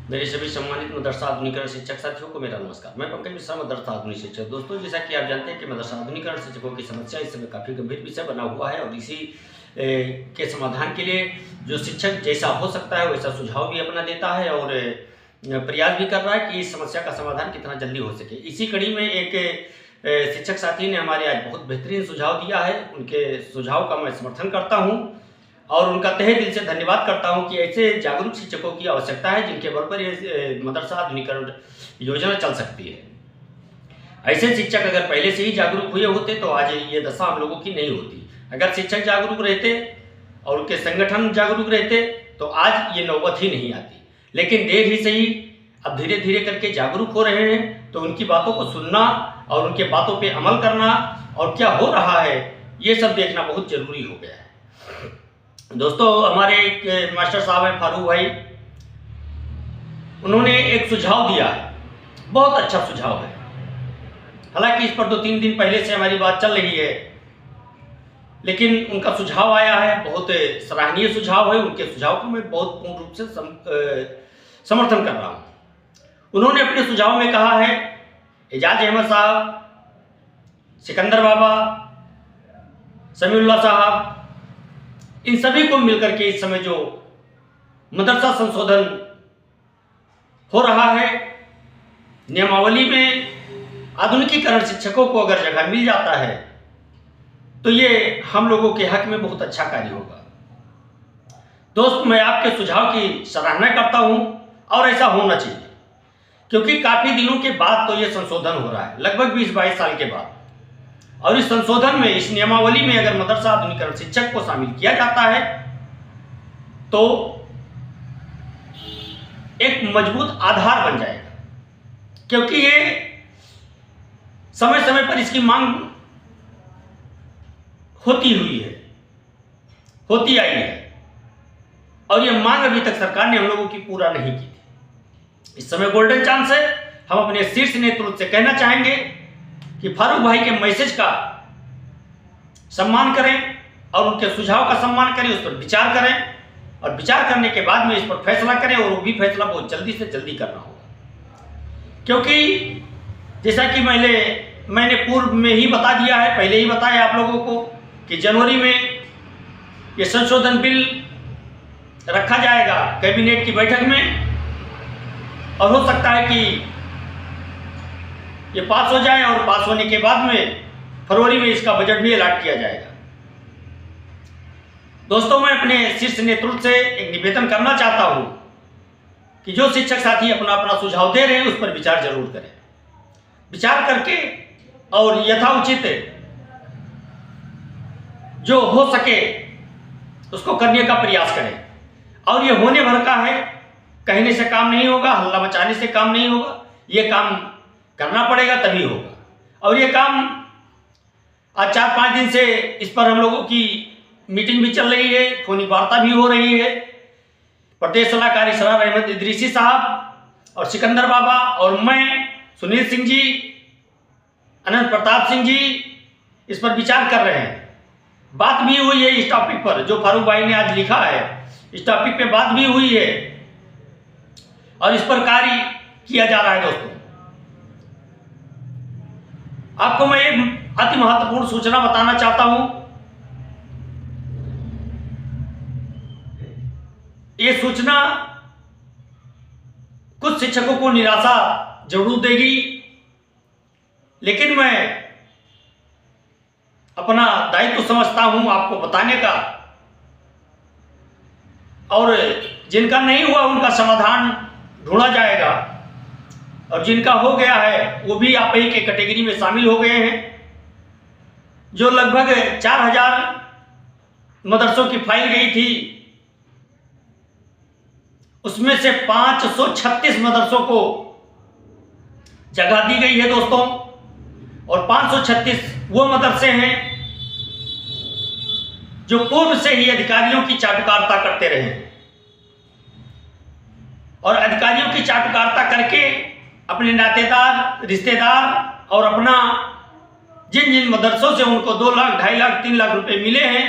मेरे सभी सम्मानित मदरसा आधुनिकरण शिक्षक साथियों को मेरा नमस्कार। मैं पंकज मिश्रा, मदरसा आधुनिक शिक्षक। दोस्तों, जैसा कि आप जानते हैं कि मदरसा आधुनिकरण शिक्षकों की समस्या इस समय काफ़ी गंभीर विषय बना हुआ है और इसी के समाधान के लिए जो शिक्षक जैसा हो सकता है वैसा सुझाव भी अपना देता है और प्रयास भी कर रहा है कि इस समस्या का समाधान कितना जल्दी हो सके। इसी कड़ी में एक शिक्षक साथी ने हमारे आज बहुत बेहतरीन सुझाव दिया है। उनके सुझाव का मैं समर्थन करता हूँ और उनका तहे दिल से धन्यवाद करता हूं कि ऐसे जागरूक शिक्षकों की आवश्यकता है जिनके बल पर ये मदरसा आधुनिकरण योजना चल सकती है। ऐसे शिक्षक अगर पहले से ही जागरूक हुए होते तो आज ये दशा हम लोगों की नहीं होती। अगर शिक्षक जागरूक रहते और उनके संगठन जागरूक रहते तो आज ये नौबत ही नहीं आती। लेकिन देर ही सही, अब धीरे धीरे करके जागरूक हो रहे हैं तो उनकी बातों को सुनना और उनके बातों पर अमल करना और क्या हो रहा है ये सब देखना बहुत जरूरी हो गया है। दोस्तों, हमारे एक मास्टर साहब हैं फारूक भाई, उन्होंने एक सुझाव दिया है, बहुत अच्छा सुझाव है। हालांकि इस पर 2-3 दिन पहले से हमारी बात चल रही है, लेकिन उनका सुझाव आया है, बहुत सराहनीय सुझाव है। उनके सुझाव को मैं बहुत पूर्ण रूप से समर्थन कर रहा हूं। उन्होंने अपने सुझाव में कहा है एजाज अहमद साहब, सिकंदर बाबा, समीउल्लाह साहब, इन सभी को मिलकर के इस समय जो मदरसा संशोधन हो रहा है, नियमावली में आधुनिकीकरण शिक्षकों को अगर जगह मिल जाता है तो ये हम लोगों के हक में बहुत अच्छा कार्य होगा। दोस्त, मैं आपके सुझाव की सराहना करता हूं और ऐसा होना चाहिए, क्योंकि काफी दिनों के बाद तो ये संशोधन हो रहा है, लगभग 20-22 साल के बाद। और इस संशोधन में, इस नियमावली में अगर मदरसा आधुनिकरण शिक्षक को शामिल किया जाता है तो एक मजबूत आधार बन जाएगा, क्योंकि ये समय समय पर इसकी मांग होती आई है और ये मांग अभी तक सरकार ने हम लोगों की पूरा नहीं की थी। इस समय गोल्डन चांस है। हम अपने शीर्ष नेतृत्व से कहना चाहेंगे कि फारूक भाई के मैसेज का सम्मान करें और उनके सुझाव का सम्मान करें, उस पर विचार करें और विचार करने के बाद में इस पर फैसला करें, और वो भी फैसला बहुत जल्दी से जल्दी करना होगा। क्योंकि जैसा कि मैंने पूर्व में ही बता दिया है, पहले ही बताया आप लोगों को कि जनवरी में ये संशोधन बिल रखा जाएगा कैबिनेट की बैठक में, और हो सकता है कि ये पास हो जाए और पास होने के बाद में फरवरी में इसका बजट भी अलॉट किया जाएगा। दोस्तों, मैं अपने शीर्ष नेतृत्व से एक निवेदन करना चाहता हूं कि जो शिक्षक साथी अपना अपना सुझाव दे रहे हैं उस पर विचार जरूर करें। विचार करके और यथाउचित जो हो सके उसको करने का प्रयास करें। और ये होने भर का है, कहने से काम नहीं होगा, हल्ला मचाने से काम नहीं होगा, ये काम करना पड़ेगा तभी होगा। और ये काम आज 4-5 दिन से इस पर हम लोगों की मीटिंग भी चल रही है, फोनी वार्ता भी हो रही है। प्रदेश सलाहकारी सरार अहमद इदरीसी साहब और सिकंदर बाबा और मैं, सुनील सिंह जी, अनंत प्रताप सिंह जी इस पर विचार कर रहे हैं। बात भी हुई है इस टॉपिक पर, जो फारूक भाई ने आज लिखा है इस टॉपिक पे बात भी हुई है और इस पर कार्य किया जा रहा है। दोस्तों, आपको मैं एक अति महत्वपूर्ण सूचना बताना चाहता हूं। यह सूचना कुछ शिक्षकों को निराशा जरूर देगी, लेकिन मैं अपना दायित्व समझता हूं आपको बताने का, और जिनका नहीं हुआ उनका समाधान ढूंढा जाएगा, और जिनका हो गया है वो भी आप ही के कैटेगरी में शामिल हो गए हैं। जो लगभग 4000 मदरसों की फाइल गई थी, उसमें से 536 मदरसों को जगह दी गई है दोस्तों, और 536 वो मदरसे हैं जो पूर्व से ही अधिकारियों की चाटुकारिता करते रहे, और अधिकारियों की चाटुकारिता करके अपने नातेदार, रिश्तेदार और अपना जिन जिन मदरसों से उनको 2 लाख, 2.5 लाख, 3 लाख रुपए मिले हैं,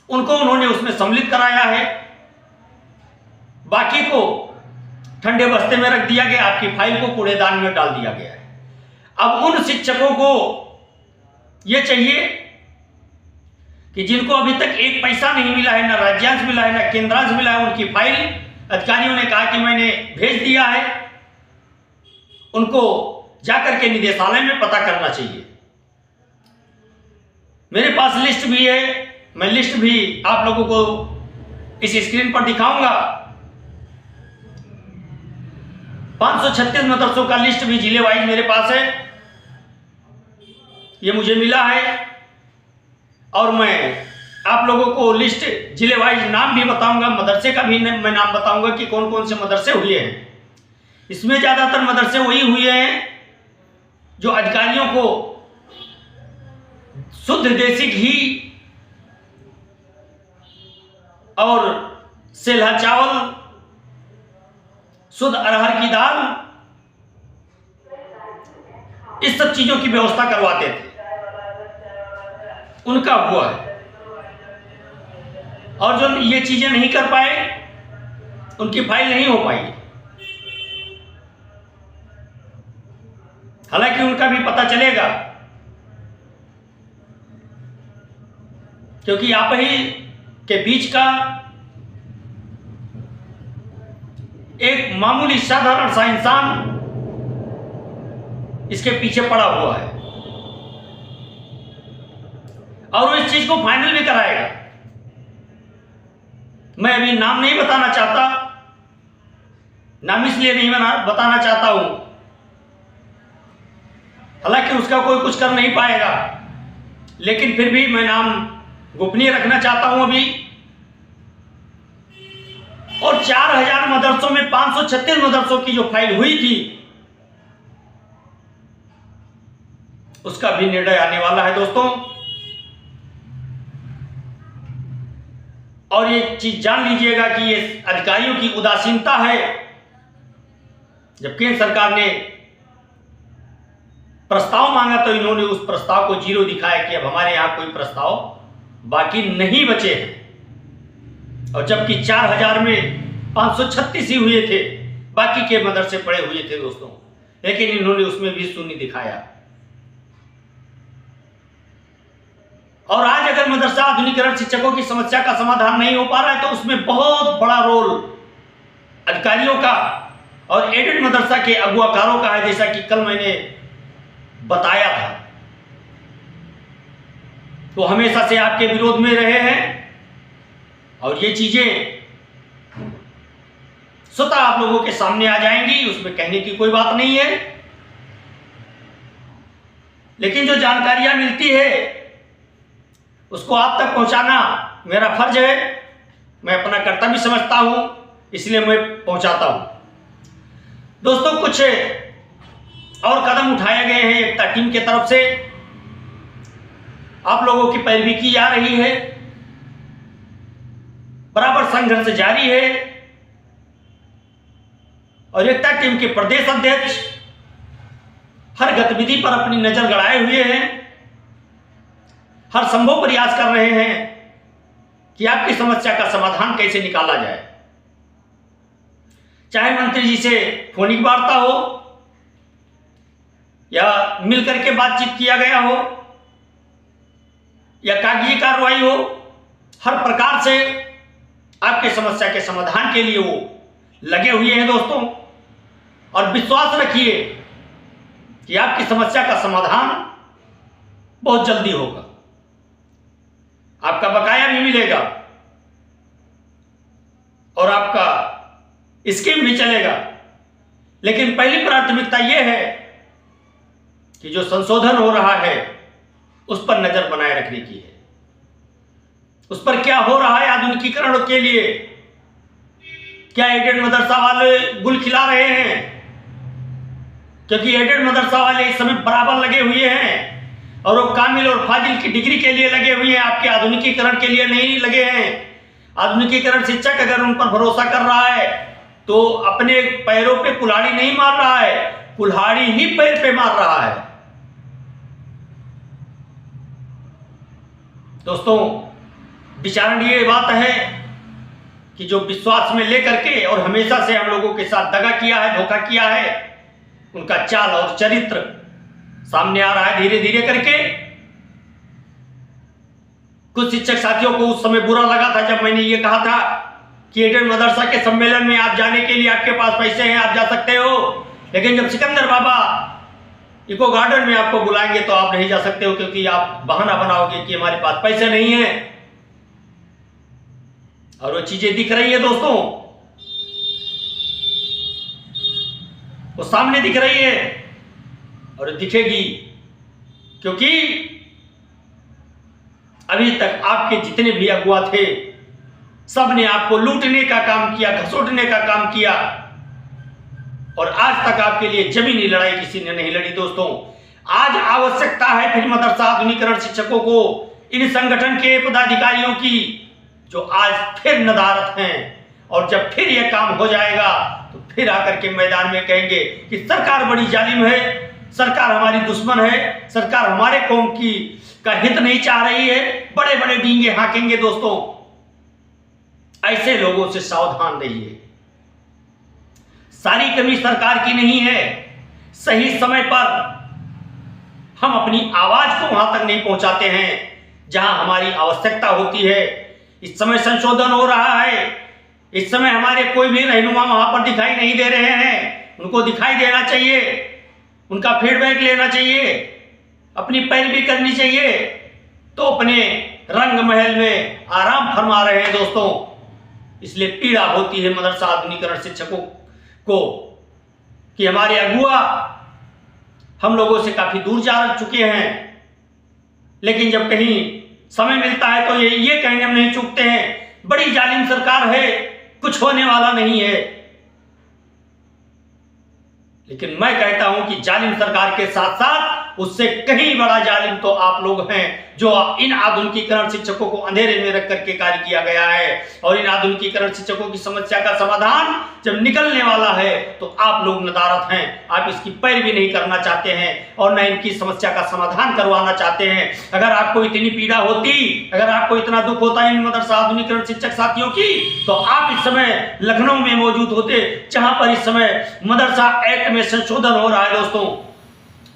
उनको उन्होंने उसमें सम्मिलित कराया है। बाकी को ठंडे बस्ते में रख दिया गया, आपकी फाइल को कूड़ेदान में डाल दिया गया है। अब उन शिक्षकों को यह चाहिए कि जिनको अभी तक एक पैसा नहीं मिला है, ना राज्यांश मिला है, ना केंद्रांश मिला है, उनकी फाइल अधिकारियों ने कहा कि मैंने भेज दिया है, उनको जाकर के निदेशालय में पता करना चाहिए। मेरे पास लिस्ट भी है, मैं लिस्ट भी आप लोगों को इस स्क्रीन पर दिखाऊंगा। 536 मदरसों का लिस्ट भी जिले वाइज मेरे पास है, ये मुझे मिला है। और मैं आप लोगों को लिस्ट जिले वाइज नाम भी बताऊंगा, मदरसे का भी मैं नाम बताऊंगा कि कौन कौन से मदरसे हुए हैं। इसमें ज़्यादातर मदरसे वही हुए हैं जो अधिकारियों को शुद्ध देसी घी और सेल्हा चावल, शुद्ध अरहर की दाल, इस सब चीजों की व्यवस्था करवाते थे, उनका हुआ है। और जो ये चीजें नहीं कर पाए, उनकी फाइल नहीं हो पाई। हालांकि उनका भी पता चलेगा, क्योंकि आप ही के बीच का एक मामूली साधारण सा इंसान इसके पीछे पड़ा हुआ है और वो इस चीज को फाइनल भी कराएगा। मैं अभी नाम नहीं बताना चाहता, नाम इसलिए नहीं बताना चाहता हूं, हालांकि उसका कोई कुछ कर नहीं पाएगा, लेकिन फिर भी मैं नाम गोपनीय रखना चाहता हूं अभी। और 4000 मदरसों में 536 मदरसों की जो फाइल हुई थी, उसका भी निर्णय आने वाला है दोस्तों। और ये चीज जान लीजिएगा कि ये अधिकारियों की उदासीनता है। जब केंद्र सरकार ने प्रस्ताव मांगा तो इन्होंने उस प्रस्ताव को जीरो दिखाया कि अब हमारे यहां कोई प्रस्ताव बाकी नहीं बचे हैं। और जबकि 4000 में 536 ही हुए थे, बाकी के मदरसे पड़े हुए थे दोस्तों, लेकिन इन्होंने उसमें भी शून्य दिखाया। और आज अगर मदरसा आधुनिकीकरण शिक्षकों की समस्या का समाधान नहीं हो पा रहा है तो उसमें बहुत बड़ा रोल अधिकारियों का और एडेड मदरसा के अगुवाकारों का है, जैसा कि कल मैंने बताया था। वो हमेशा से आपके विरोध में रहे हैं और ये चीजें स्वतः आप लोगों के सामने आ जाएंगी, उसमें कहने की कोई बात नहीं है। लेकिन जो जानकारियां मिलती है उसको आप तक पहुंचाना मेरा फर्ज है, मैं अपना कर्तव्य समझता हूं, इसलिए मैं पहुंचाता हूं। दोस्तों, कुछ और कदम उठाए गए हैं एकता टीम की तरफ से, आप लोगों की पैरवी की जा रही है, बराबर संघर्ष जारी है। और एकता टीम के प्रदेश अध्यक्ष हर गतिविधि पर अपनी नजर गड़ाए हुए हैं, हर संभव प्रयास कर रहे हैं कि आपकी समस्या का समाधान कैसे निकाला जाए। चाहे मंत्री जी से फोनिक वार्ता हो या मिलकर के बातचीत किया गया हो या कागजी कार्रवाई हो, हर प्रकार से आपके समस्या के समाधान के लिए वो लगे हुए हैं दोस्तों। और विश्वास रखिए कि आपकी समस्या का समाधान बहुत जल्दी होगा, आपका बकाया भी मिलेगा और आपका स्कीम भी चलेगा। लेकिन पहली प्राथमिकता यह है कि जो संशोधन हो रहा है उस पर नजर बनाए रखने की है। उस पर क्या हो रहा है आधुनिकीकरण के लिए, क्या एडेड मदरसा वाले गुल खिला रहे हैं? क्योंकि एडेड मदरसा वाले इस समय बराबर लगे हुए हैं और वो कामिल और फाजिल की डिग्री के लिए लगे हुए हैं, आपके आधुनिकीकरण के लिए नहीं लगे हैं। आधुनिकीकरण शिक्षक अगर उन पर भरोसा कर रहा है तो अपने पैरों पे कुल्हाड़ी नहीं मार रहा है, कुल्हाड़ी ही पैर पे मार रहा है। दोस्तों, विचारणीय बात है कि जो विश्वास में लेकर के और हमेशा से हम लोगों के साथ दगा किया है, धोखा किया है, उनका चाल और चरित्र सामने आ रहा है धीरे धीरे करके। कुछ शिक्षक साथियों को उस समय बुरा लगा था जब मैंने ये कहा था कि एडेड मदरसा के सम्मेलन में आप जाने के लिए आपके पास पैसे हैं, आप जा सकते हो, लेकिन जब सिकंदर बाबा इको गार्डन में आपको बुलाएंगे तो आप नहीं जा सकते हो, क्योंकि आप बहाना बनाओगे कि हमारे पास पैसे नहीं है। और वो चीजें दिख रही है दोस्तों, वो सामने दिख रही है और दिखेगी, क्योंकि अभी तक आपके जितने भी अगुआ थे सब ने आपको लूटने का काम किया, घसोटने का काम किया, और आज तक आपके लिए जमीनी लड़ाई किसी ने नहीं लड़ी। दोस्तों, आज आवश्यकता है फिर मदरसा आधुनिकीकरण शिक्षकों को, इन संगठन के पदाधिकारियों की, जो आज फिर नदारत हैं, और जब फिर यह काम हो जाएगा तो फिर आकर के मैदान में कहेंगे कि सरकार बड़ी जालिम है, सरकार हमारी दुश्मन है, सरकार हमारे कौम की का हित नहीं चाह रही है, बड़े बड़े डींगे हाँकेंगे। दोस्तों, ऐसे लोगों से सावधान रहिए। सारी कमी सरकार की नहीं है, सही समय पर हम अपनी आवाज को वहां तक नहीं पहुंचाते हैं जहां हमारी आवश्यकता होती है। इस समय संशोधन हो रहा है, इस समय हमारे कोई भी रहनुमा वहां पर दिखाई नहीं दे रहे हैं, उनको दिखाई देना चाहिए, उनका फीडबैक लेना चाहिए, अपनी पैरवी करनी चाहिए, तो अपने रंग महल में आराम फरमा रहे हैं। दोस्तों, इसलिए पीड़ा होती है मदरसा आधुनिकीकरण शिक्षकों को कि हमारे अगुआ हम लोगों से काफी दूर जा चुके हैं, लेकिन जब कहीं समय मिलता है तो ये कहने में नहीं चूकते हैं, बड़ी जालिम सरकार है, कुछ होने वाला नहीं है। लेकिन मैं कहता हूं कि जालिम सरकार के साथ साथ उससे कहीं बड़ा जालिम तो आप लोग हैं, जो इन आधुनिकीकरण शिक्षकों को अंधेरे में रख करके कार्य किया गया है। और इन आधुनिकीकरण शिक्षकों की समस्या का समाधान जब निकलने वाला है तो आप लोग नदारत हैं, आप इसकी पैरवी नहीं करना चाहते हैं और न इनकी समस्या का समाधान करवाना चाहते हैं। अगर आपको इतनी पीड़ा होती, अगर आपको इतना दुख होता इन मदरसा आधुनिकीकरण शिक्षक साथियों की, तो आप इस समय लखनऊ में मौजूद होते, जहां पर इस समय मदरसा एक्ट में संशोधन हो रहा है। दोस्तों,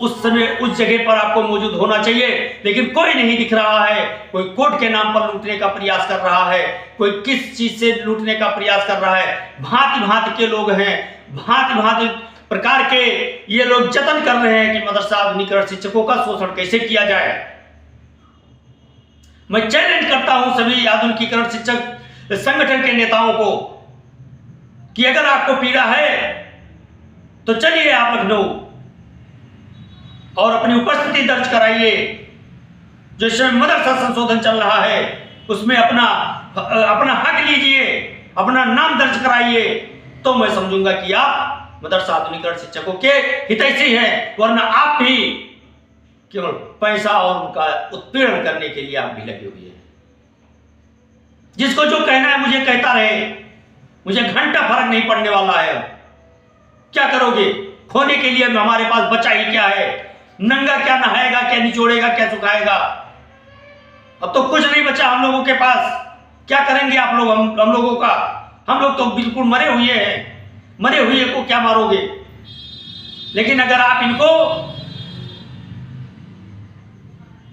उस समय उस जगह पर आपको मौजूद होना चाहिए, लेकिन कोई नहीं दिख रहा है। कोई कोर्ट के नाम पर लूटने का प्रयास कर रहा है, कोई किस चीज से लूटने का प्रयास कर रहा है। भांति भांति के लोग हैं, भांति भांति प्रकार के ये लोग जतन कर रहे हैं कि मदरसा आधुनिकीकरण शिक्षकों का शोषण कैसे किया जाए। मैं चैलेंज करता हूं सभी आधुनिकीकरण शिक्षक संगठन के नेताओं को कि अगर आपको पीड़ा है तो चलिए आप लखनऊ और अपनी उपस्थिति दर्ज कराइए। जो इसमें मदरसा संशोधन चल रहा है उसमें अपना हक लीजिए, अपना नाम दर्ज कराइए, तो मैं समझूंगा कि आप मदरसा आधुनिकीकरण शिक्षकों के हितैषी हैं, वरना आप भी केवल पैसा और उनका उत्पीड़न करने के लिए आप भी लगे हुए हैं। जिसको जो कहना है मुझे कहता रहे, मुझे घंटा फर्क नहीं पड़ने वाला है। क्या करोगे? खोने के लिए हमारे पास बचा ही क्या है? नंगा क्या नहाएगा, क्या निचोड़ेगा, क्या सुखाएगा? अब तो कुछ नहीं बचा हम लोगों के पास। क्या करेंगे आप लोग हम लोगों का? हम लोग तो बिल्कुल मरे हुए हैं। मरे हुए को क्या मारोगे? लेकिन अगर आप इनको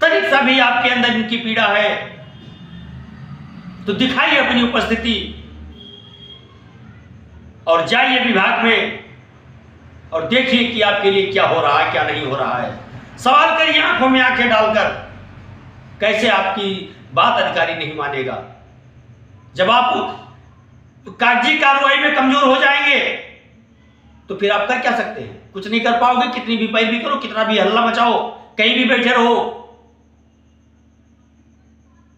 तनिक सा भी आपके अंदर इनकी पीड़ा है तो दिखाइए अपनी उपस्थिति और जाइए विभाग में और देखिए कि आपके लिए क्या हो रहा है, क्या नहीं हो रहा है। सवाल करिए आंखों में आंखें डालकर। कैसे आपकी बात अधिकारी नहीं मानेगा? जब आप कागजी कार्रवाई में कमजोर हो जाएंगे तो फिर आप कर क्या सकते हैं? कुछ नहीं कर पाओगे, कितनी भी पैरवी करो, कितना भी हल्ला मचाओ, कहीं भी बैठे रहो।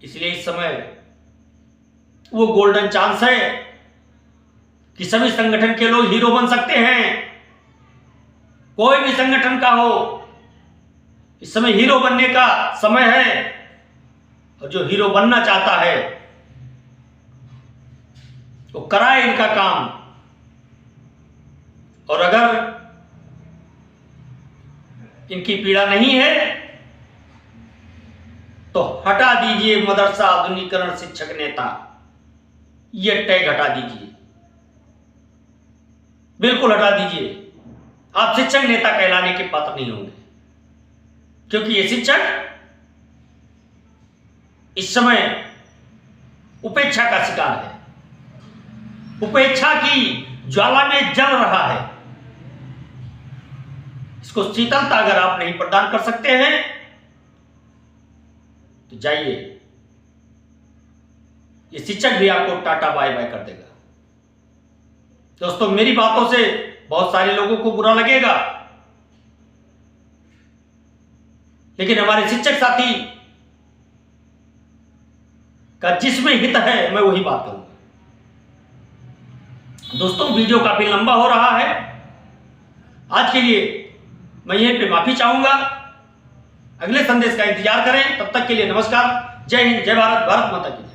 इसलिए इस समय वो गोल्डन चांस है कि सभी संगठन के लोग हीरो बन सकते हैं। कोई भी संगठन का हो, इस समय हीरो बनने का समय है। और जो हीरो बनना चाहता है वो कराए इनका काम। और अगर इनकी पीड़ा नहीं है तो हटा दीजिए मदरसा आधुनिकीकरण शिक्षक नेता। ये टैग हटा दीजिए, बिल्कुल हटा दीजिए। आप शिक्षक नेता कहलाने के पात्र नहीं होंगे, क्योंकि ये शिक्षक इस समय उपेक्षा का शिकार है, उपेक्षा की ज्वाला में जल रहा है। इसको शीतलता अगर आप नहीं प्रदान कर सकते हैं तो जाइए, ये शिक्षक भी आपको टाटा बाय बाय कर देगा। दोस्तों, मेरी बातों से बहुत सारे लोगों को बुरा लगेगा, लेकिन हमारे शिक्षक साथी का जिसमें हित है मैं वही बात करूंगा। दोस्तों, वीडियो काफी लंबा हो रहा है, आज के लिए मैं यहीं पे माफी चाहूंगा। अगले संदेश का इंतजार करें, तब तक के लिए नमस्कार, जय हिंद, जय भारत, भारत माता की।